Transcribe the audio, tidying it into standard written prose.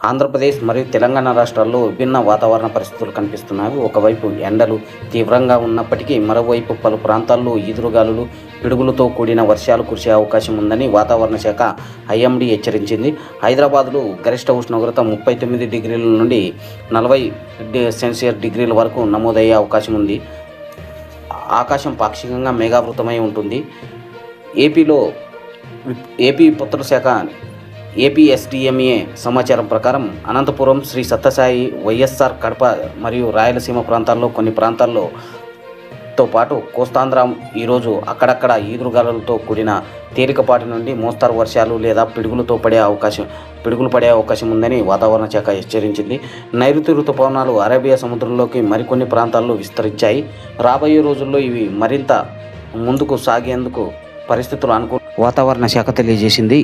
ఆంధ్రప్రదేశ్ మరియు తెలంగాణ రాష్ట్రాల్లో విభిన్న వాతావరణ పరిస్థితులు కనిపిస్తున్నాయి. ఒకవైపు ఎండలు తీవ్రంగా ఉన్నప్పటికీ మరోవైపు పలు ప్రాంతాల్లో ఈదురుగాలులు, పిడుగులతో కూడిన వర్షాలు కురిసే అవకాశం ఉందని వాతావరణ శాఖ ఐఎండీ హెచ్చరించింది. హైదరాబాద్లో గరిష్ట ఉష్ణోగ్రత 39 డిగ్రీల నుండి 40 సెల్సియస్ డిగ్రీల వరకు నమోదయ్యే అవకాశం ఉంది. ఆకాశం పాక్షికంగా మేఘావృతమై ఉంటుంది. ఏపీ విపత్తుల శాఖ ఏపీఎస్డీఎంఏ సమాచారం ప్రకారం అనంతపురం, శ్రీ సత్యసాయి, వైఎస్ఆర్, కడప మరియు రాయలసీమ ప్రాంతాల్లో కొన్ని ప్రాంతాల్లోతో పాటు కోస్తాంధ్ర ఈరోజు అక్కడక్కడ ఈదురుగాలులతో కూడిన తేలికపాటి నుండి మోస్తరు వర్షాలు లేదా పిడుగులు పడే అవకాశం ఉందని వాతావరణ శాఖ హెచ్చరించింది. నైరుతి రుతుపవనాలు అరేబియా సముద్రంలోకి మరికొన్ని ప్రాంతాల్లో విస్తరించాయి. రాబోయే రోజుల్లో ఇవి మరింత ముందుకు సాగేందుకు పరిస్థితులు వాతావరణ శాఖ తెలియజేసింది.